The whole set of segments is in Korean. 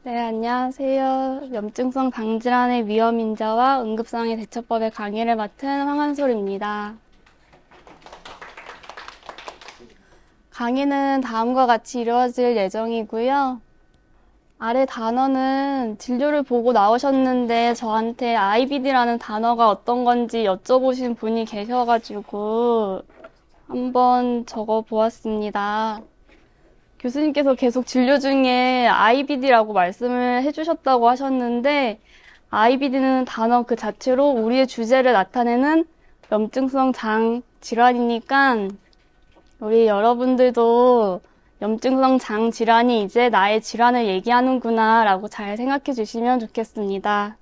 네, 안녕하세요. 염증성 당질환의 위험 인자와 응급상해 대처법의 강의를 맡은 황한솔입니다. 강의는 다음과 같이 이루어질 예정이고요. 아래 단어는 진료를 보고 나오셨는데 저한테 IBD라는 단어가 어떤 건지 여쭤보신 분이 계셔가지고 한번 적어보았습니다. 교수님께서 계속 진료 중에 IBD라고 말씀을 해주셨다고 하셨는데 IBD는 단어 그 자체로 우리의 주제를 나타내는 염증성 장 질환이니까 우리 여러분들도 염증성 장 질환이 이제 나의 질환을 얘기하는구나 라고 잘 생각해 주시면 좋겠습니다.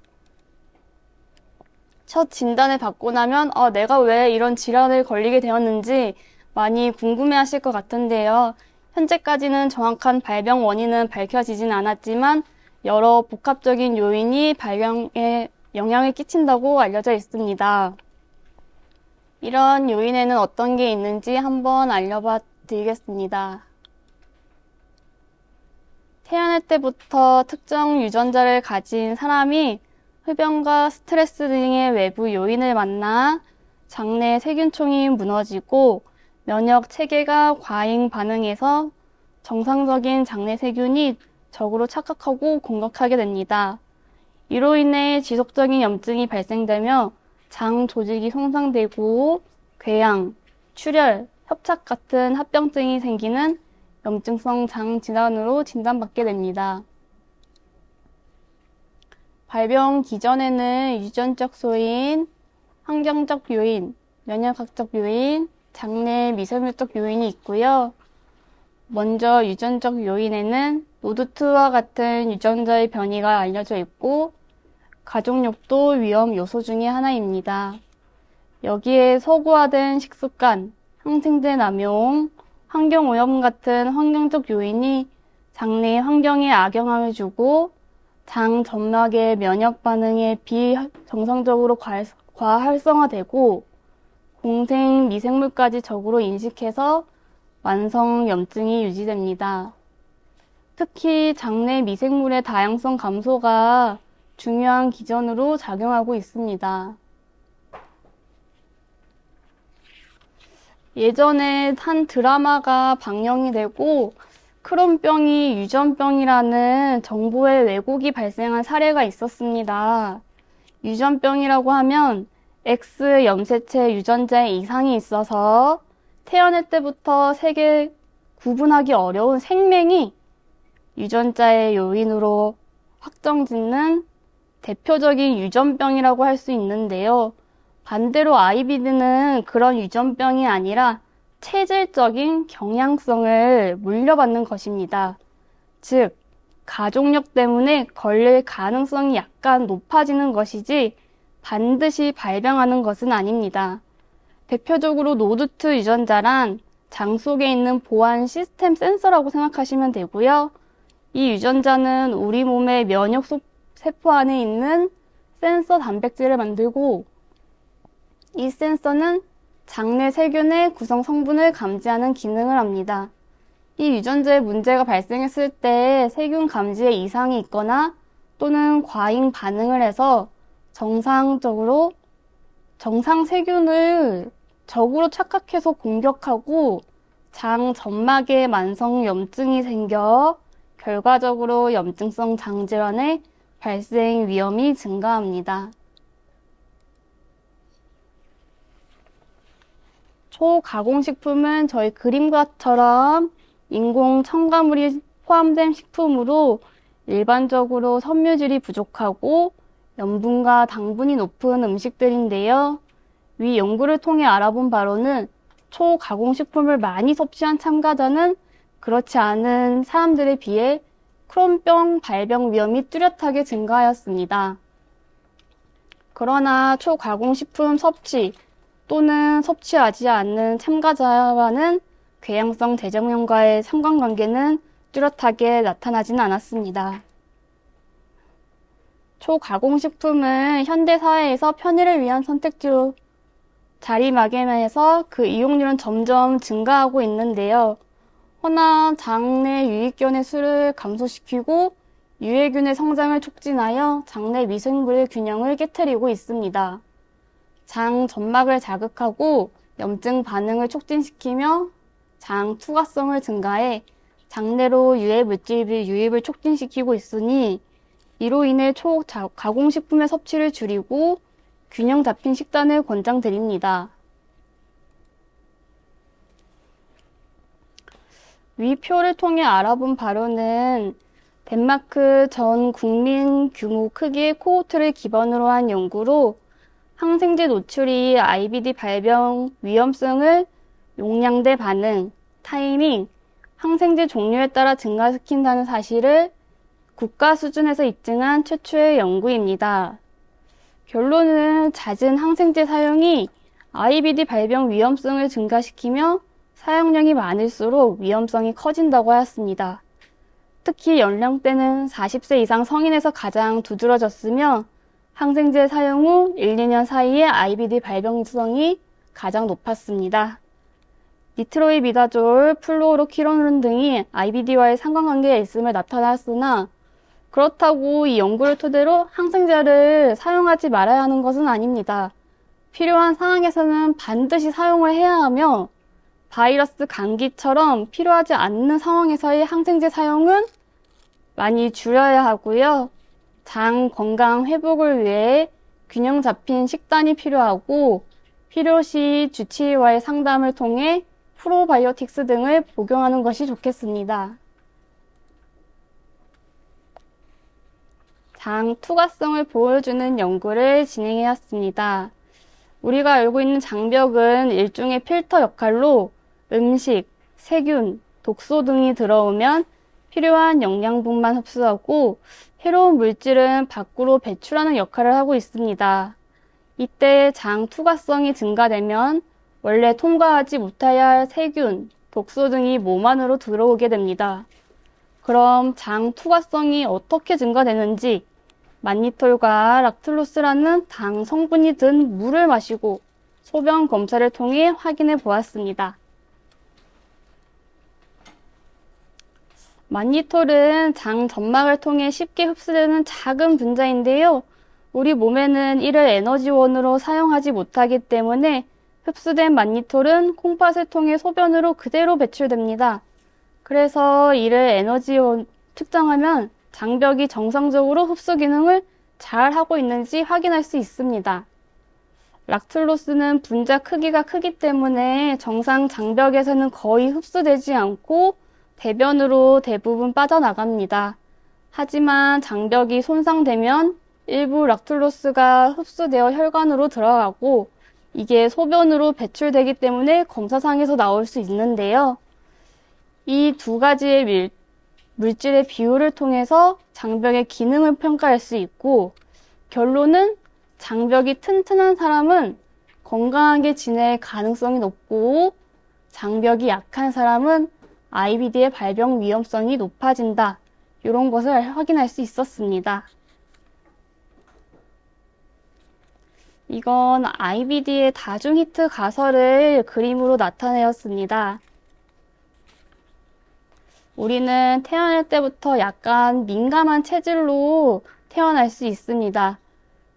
첫 진단을 받고 나면 내가 왜 이런 질환을 걸리게 되었는지 많이 궁금해 하실 것 같은데요. 현재까지는 정확한 발병 원인은 밝혀지진 않았지만 여러 복합적인 요인이 발병에 영향을 끼친다고 알려져 있습니다. 이런 요인에는 어떤 게 있는지 한번 알려봐 드리겠습니다. 태어날 때부터 특정 유전자를 가진 사람이 흡연과 스트레스 등의 외부 요인을 만나 장내 세균총이 무너지고 면역 체계가 과잉 반응해서 정상적인 장내 세균이 적으로 착각하고 공격하게 됩니다. 이로 인해 지속적인 염증이 발생되며 장 조직이 손상되고 궤양, 출혈, 협착 같은 합병증이 생기는 염증성 장 질환으로 진단받게 됩니다. 발병 기전에는 유전적 소인, 환경적 요인, 면역학적 요인, 장내 미세물적 요인이 있고요. 먼저 유전적 요인에는 노드2와 같은 유전자의 변이가 알려져 있고 가족력도 위험 요소 중의 하나입니다. 여기에 서구화된 식습관, 항생제 남용, 환경오염 같은 환경적 요인이 장내 환경에 악영향을 주고 장 점막의 면역 반응에 비정상적으로 과활성화되고 공생 미생물까지 적으로 인식해서 만성 염증이 유지됩니다. 특히 장내 미생물의 다양성 감소가 중요한 기전으로 작용하고 있습니다. 예전에 한 드라마가 방영이 되고 크론병이 유전병이라는 정보의 왜곡이 발생한 사례가 있었습니다. 유전병이라고 하면 X 염색체 유전자의 이상이 있어서 태어날 때부터 세계 구분하기 어려운 생명이 유전자의 요인으로 확정짓는 대표적인 유전병이라고 할 수 있는데요. 반대로 IBD는 그런 유전병이 아니라 체질적인 경향성을 물려받는 것입니다. 즉, 가족력 때문에 걸릴 가능성이 약간 높아지는 것이지 반드시 발병하는 것은 아닙니다. 대표적으로 노드2 유전자란 장 속에 있는 보안 시스템 센서라고 생각하시면 되고요. 이 유전자는 우리 몸의 면역 세포 안에 있는 센서 단백질을 만들고 이 센서는 장내 세균의 구성 성분을 감지하는 기능을 합니다. 이 유전자에 문제가 발생했을 때 세균 감지에 이상이 있거나 또는 과잉 반응을 해서 정상 세균을 적으로 착각해서 공격하고 장 점막에 만성 염증이 생겨 결과적으로 염증성 장질환의 발생 위험이 증가합니다. 초가공식품은 저희 그림과처럼 인공 첨가물이 포함된 식품으로 일반적으로 섬유질이 부족하고 염분과 당분이 높은 음식들인데요. 위 연구를 통해 알아본 바로는 초가공식품을 많이 섭취한 참가자는 그렇지 않은 사람들에 비해 크론병 발병 위험이 뚜렷하게 증가하였습니다. 그러나 초가공식품 섭취 또는 섭취하지 않는 참가자와는 궤양성 대장염과의 상관관계는 뚜렷하게 나타나지는 않았습니다. 초가공식품은 현대사회에서 편의를 위한 선택지로 자리매김해서 그 이용률은 점점 증가하고 있는데요. 허나 장내 유익균의 수를 감소시키고 유해균의 성장을 촉진하여 장내 미생물의 균형을 깨트리고 있습니다. 장 점막을 자극하고 염증 반응을 촉진시키며 장 투과성을 증가해 장내로 유해 물질 유입을 촉진시키고 있으니 이로 인해 가공식품의 섭취를 줄이고 균형 잡힌 식단을 권장드립니다. 위 표를 통해 알아본 바로는 덴마크 전 국민 규모 크기의 코호트를 기반으로 한 연구로 항생제 노출이 IBD 발병 위험성을 용량대 반응, 타이밍, 항생제 종류에 따라 증가시킨다는 사실을 국가 수준에서 입증한 최초의 연구입니다. 결론은 잦은 항생제 사용이 IBD 발병 위험성을 증가시키며 사용량이 많을수록 위험성이 커진다고 하였습니다. 특히 연령대는 40세 이상 성인에서 가장 두드러졌으며 항생제 사용 후 1, 2년 사이에 IBD 발병성이 가장 높았습니다. 니트로이미다졸, 플루오로키론 등이 IBD와의 상관관계가 있음을 나타났으나 그렇다고 이 연구를 토대로 항생제를 사용하지 말아야 하는 것은 아닙니다. 필요한 상황에서는 반드시 사용을 해야 하며 바이러스 감기처럼 필요하지 않는 상황에서의 항생제 사용은 많이 줄여야 하고요. 장 건강 회복을 위해 균형 잡힌 식단이 필요하고 필요시 주치의와의 상담을 통해 프로바이오틱스 등을 복용하는 것이 좋겠습니다. 장 투과성을 보여주는 연구를 진행해왔습니다. 우리가 알고 있는 장벽은 일종의 필터 역할로 음식, 세균, 독소 등이 들어오면 필요한 영양분만 흡수하고 해로운 물질은 밖으로 배출하는 역할을 하고 있습니다. 이때 장 투과성이 증가되면 원래 통과하지 못해야 할 세균, 독소 등이 몸 안으로 들어오게 됩니다. 그럼 장 투과성이 어떻게 증가되는지 만니톨과 락툴로스라는 당 성분이 든 물을 마시고 소변 검사를 통해 확인해 보았습니다. 만니톨은 장 점막을 통해 쉽게 흡수되는 작은 분자인데요. 우리 몸에는 이를 에너지원으로 사용하지 못하기 때문에 흡수된 만니톨은 콩팥을 통해 소변으로 그대로 배출됩니다. 그래서 이를 에너지원 측정하면 장벽이 정상적으로 흡수 기능을 잘 하고 있는지 확인할 수 있습니다. 락툴로스는 분자 크기가 크기 때문에 정상 장벽에서는 거의 흡수되지 않고 대변으로 대부분 빠져나갑니다. 하지만 장벽이 손상되면 일부 락툴로스가 흡수되어 혈관으로 들어가고 이게 소변으로 배출되기 때문에 검사상에서 나올 수 있는데요. 이 두 가지의 물질의 비율을 통해서 장벽의 기능을 평가할 수 있고 결론은 장벽이 튼튼한 사람은 건강하게 지낼 가능성이 높고 장벽이 약한 사람은 IBD의 발병 위험성이 높아진다. 이런 것을 확인할 수 있었습니다. 이건 IBD의 다중 히트 가설을 그림으로 나타내었습니다. 우리는 태어날 때부터 약간 민감한 체질로 태어날 수 있습니다.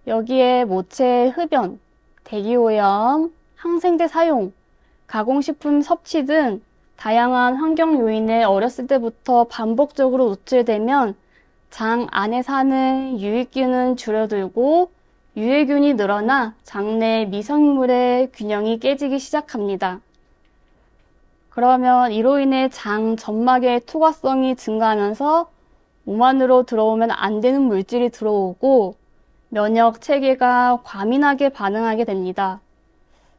여기에 모체 흡연, 대기오염, 항생제 사용, 가공식품 섭취 등 다양한 환경 요인에 어렸을 때부터 반복적으로 노출되면 장 안에 사는 유익균은 줄어들고 유해균이 늘어나 장내 미생물의 균형이 깨지기 시작합니다. 그러면 이로 인해 장 점막의 투과성이 증가하면서 몸 안으로 들어오면 안 되는 물질이 들어오고 면역 체계가 과민하게 반응하게 됩니다.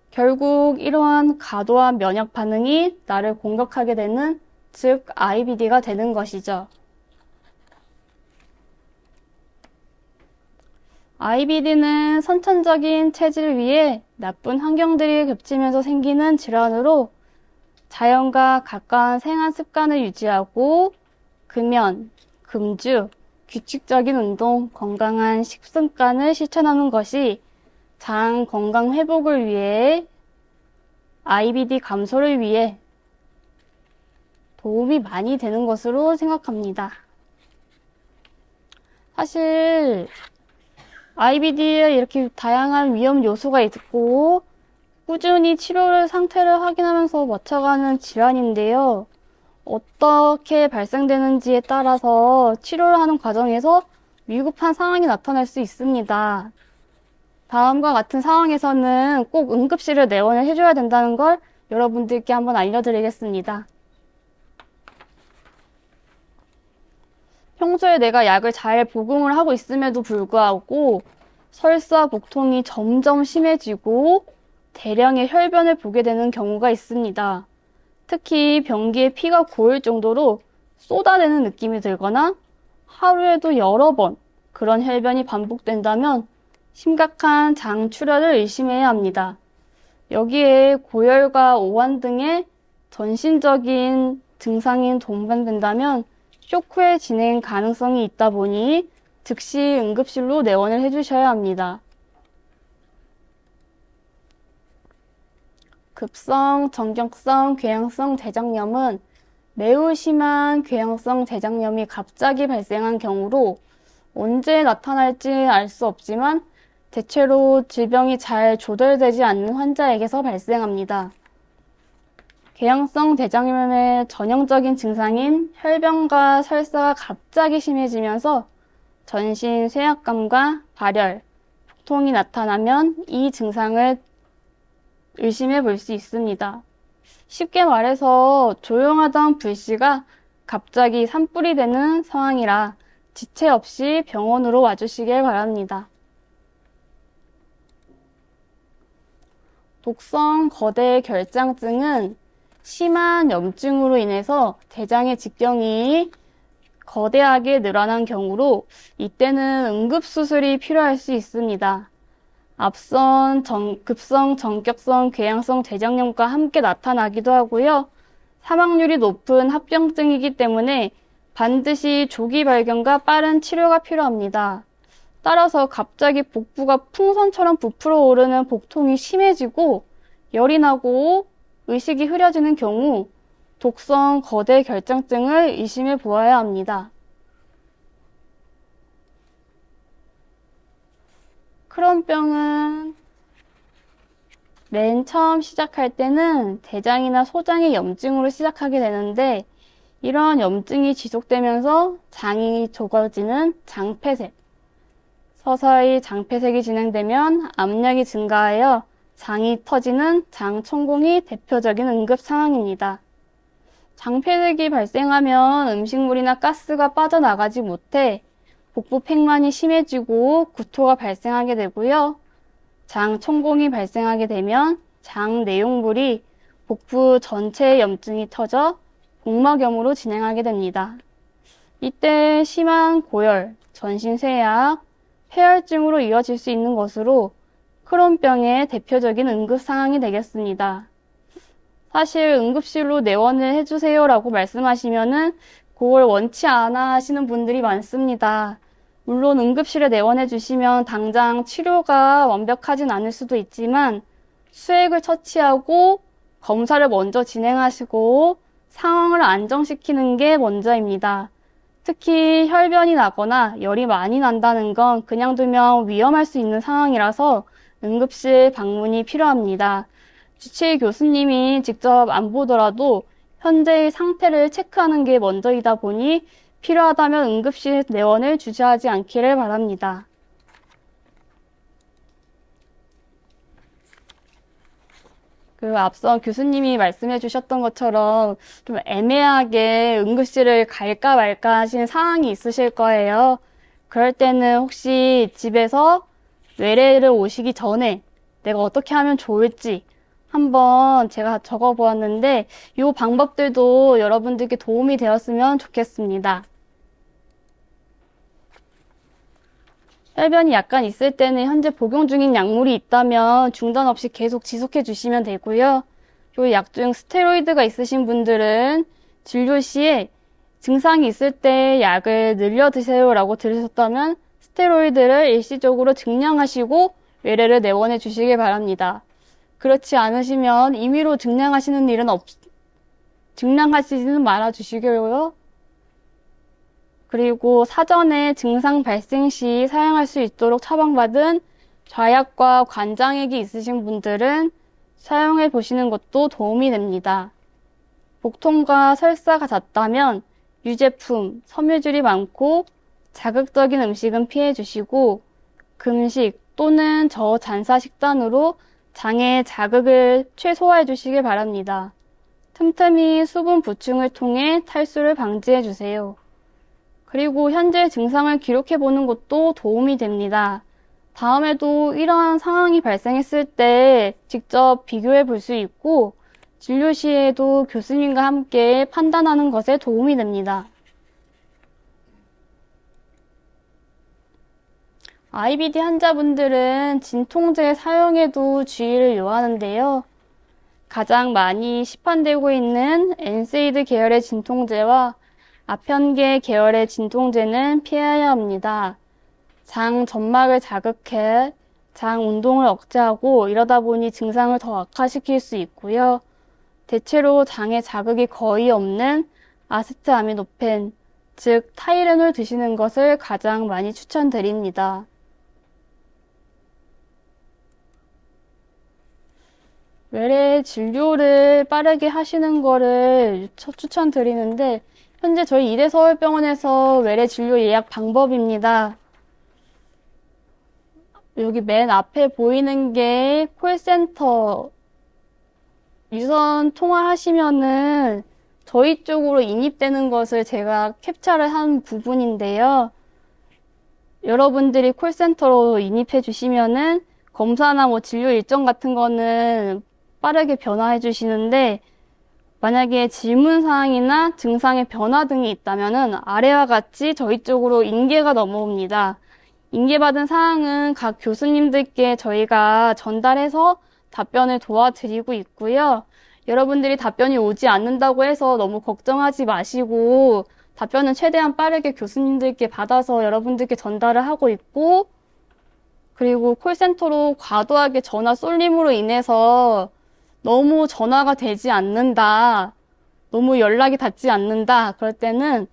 결국 이러한 과도한 면역 반응이 나를 공격하게 되는, 즉 IBD가 되는 것이죠. IBD는 선천적인 체질 위에 나쁜 환경들이 겹치면서 생기는 질환으로 자연과 가까운 생활 습관을 유지하고 금연, 금주, 규칙적인 운동, 건강한 식습관을 실천하는 것이 장 건강 회복을 위해 IBD 감소를 위해 도움이 많이 되는 것으로 생각합니다. 사실 IBD에 이렇게 다양한 위험 요소가 있고 꾸준히 치료를 상태를 확인하면서 맞춰가는 질환인데요. 어떻게 발생되는지에 따라서 치료를 하는 과정에서 위급한 상황이 나타날 수 있습니다. 다음과 같은 상황에서는 꼭 응급실을 내원을 해줘야 된다는 걸 여러분들께 한번 알려드리겠습니다. 평소에 내가 약을 잘 복용을 하고 있음에도 불구하고 설사 복통이 점점 심해지고 대량의 혈변을 보게 되는 경우가 있습니다. 특히 변기에 피가 고일 정도로 쏟아내는 느낌이 들거나 하루에도 여러 번 그런 혈변이 반복된다면 심각한 장출혈을 의심해야 합니다. 여기에 고열과 오한 등의 전신적인 증상이 동반된다면 쇼크의 진행 가능성이 있다 보니 즉시 응급실로 내원을 해주셔야 합니다. 급성, 정격성, 궤양성 대장염은 매우 심한 궤양성 대장염이 갑자기 발생한 경우로 언제 나타날지 알 수 없지만 대체로 질병이 잘 조절되지 않는 환자에게서 발생합니다. 궤양성 대장염의 전형적인 증상인 혈변과 설사가 갑자기 심해지면서 전신 쇠약감과 발열, 복통이 나타나면 이 증상을 의심해 볼 수 있습니다. 쉽게 말해서 조용하던 불씨가 갑자기 산불이 되는 상황이라 지체 없이 병원으로 와주시길 바랍니다. 독성 거대 결장증은 심한 염증으로 인해서 대장의 직경이 거대하게 늘어난 경우로 이때는 응급수술이 필요할 수 있습니다. 앞선 급성 정격성 궤양성 대장염과 함께 나타나기도 하고요. 사망률이 높은 합병증이기 때문에 반드시 조기 발견과 빠른 치료가 필요합니다. 따라서 갑자기 복부가 풍선처럼 부풀어 오르는 복통이 심해지고 열이 나고 의식이 흐려지는 경우 독성 거대 결장증을 의심해 보아야 합니다. 크론병은 맨 처음 시작할 때는 대장이나 소장의 염증으로 시작하게 되는데 이러한 염증이 지속되면서 장이 좁아지는 장폐색, 서서히 장폐색이 진행되면 압력이 증가하여 장이 터지는 장천공이 대표적인 응급 상황입니다. 장폐색이 발생하면 음식물이나 가스가 빠져나가지 못해 복부 팽만이 심해지고 구토가 발생하게 되고요. 장 천공이 발생하게 되면 장 내용물이 복부 전체에 염증이 터져 복막염으로 진행하게 됩니다. 이때 심한 고열, 전신쇠약, 폐혈증으로 이어질 수 있는 것으로 크론병의 대표적인 응급 상황이 되겠습니다. 사실 응급실로 내원을 해주세요라고 말씀하시면은 그걸 원치 않아 하시는 분들이 많습니다. 물론 응급실에 내원해 주시면 당장 치료가 완벽하진 않을 수도 있지만 수액을 처치하고 검사를 먼저 진행하시고 상황을 안정시키는 게 먼저입니다. 특히 혈변이 나거나 열이 많이 난다는 건 그냥 두면 위험할 수 있는 상황이라서 응급실 방문이 필요합니다. 주치의 교수님이 직접 안 보더라도 현재의 상태를 체크하는 게 먼저이다 보니 필요하다면 응급실 내원을 주저하지 않기를 바랍니다. 앞서 교수님이 말씀해 주셨던 것처럼 좀 애매하게 응급실을 갈까 말까 하시는 상황이 있으실 거예요. 그럴 때는 혹시 집에서 외래를 오시기 전에 내가 어떻게 하면 좋을지 한번 제가 적어 보았는데 이 방법들도 여러분들께 도움이 되었으면 좋겠습니다. 혈변이 약간 있을 때는 현재 복용 중인 약물이 있다면 중단 없이 계속 지속해 주시면 되고요. 이 약 중 스테로이드가 있으신 분들은 진료 시에 증상이 있을 때 약을 늘려 드세요라고 들으셨다면 스테로이드를 일시적으로 증량하시고 외래를 내원해 주시길 바랍니다. 그렇지 않으시면 임의로 증량하시는 일은 증량하시지는 말아 주시고요. 그리고 사전에 증상 발생 시 사용할 수 있도록 처방받은 좌약과 관장액이 있으신 분들은 사용해 보시는 것도 도움이 됩니다. 복통과 설사가 잦다면 유제품, 섬유질이 많고 자극적인 음식은 피해 주시고 금식 또는 저잔사 식단으로 장의 자극을 최소화해 주시길 바랍니다. 틈틈이 수분 보충을 통해 탈수를 방지해 주세요. 그리고 현재 증상을 기록해 보는 것도 도움이 됩니다. 다음에도 이러한 상황이 발생했을 때 직접 비교해 볼 수 있고 진료 시에도 교수님과 함께 판단하는 것에 도움이 됩니다. IBD 환자분들은 진통제 사용에도 주의를 요하는데요. 가장 많이 시판되고 있는 엔세이드 계열의 진통제와 아편계 계열의 진통제는 피해야 합니다. 장 점막을 자극해 장 운동을 억제하고 이러다 보니 증상을 더 악화시킬 수 있고요. 대체로 장에 자극이 거의 없는 아세트아미노펜, 즉 타이레놀 드시는 것을 가장 많이 추천드립니다. 외래 진료를 빠르게 하시는 거를 추천드리는데 현재 저희 이대서울병원에서 외래 진료 예약 방법입니다. 여기 맨 앞에 보이는 게 콜센터 유선 통화하시면은 저희 쪽으로 인입되는 것을 제가 캡처를 한 부분인데요. 여러분들이 콜센터로 인입해 주시면은 검사나 뭐 진료 일정 같은 거는 빠르게 변화해 주시는데 만약에 질문사항이나 증상의 변화 등이 있다면은 아래와 같이 저희 쪽으로 인계가 넘어옵니다. 인계받은 사항은 각 교수님들께 저희가 전달해서 답변을 도와드리고 있고요. 여러분들이 답변이 오지 않는다고 해서 너무 걱정하지 마시고 답변은 최대한 빠르게 교수님들께 받아서 여러분들께 전달을 하고 있고 그리고 콜센터로 과도하게 전화 쏠림으로 인해서 너무 전화가 되지 않는다, 너무 연락이 닿지 않는다 그럴 때는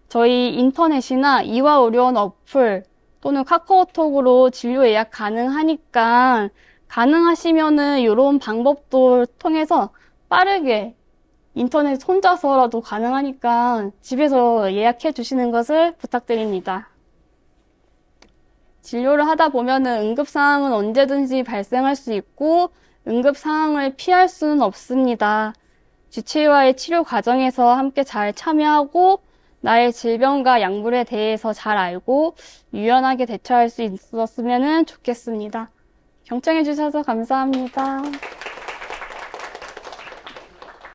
저희 인터넷이나 이화의료원 어플 또는 카카오톡으로 진료 예약 가능하니까 가능하시면은 이런 방법도 통해서 빠르게 인터넷 혼자서라도 가능하니까 집에서 예약해 주시는 것을 부탁드립니다. 진료를 하다 보면은 응급상황은 언제든지 발생할 수 있고 응급상황을 피할 수는 없습니다. 주치의와의 치료 과정에서 함께 잘 참여하고 나의 질병과 약물에 대해서 잘 알고 유연하게 대처할 수 있었으면 좋겠습니다. 경청해 주셔서 감사합니다.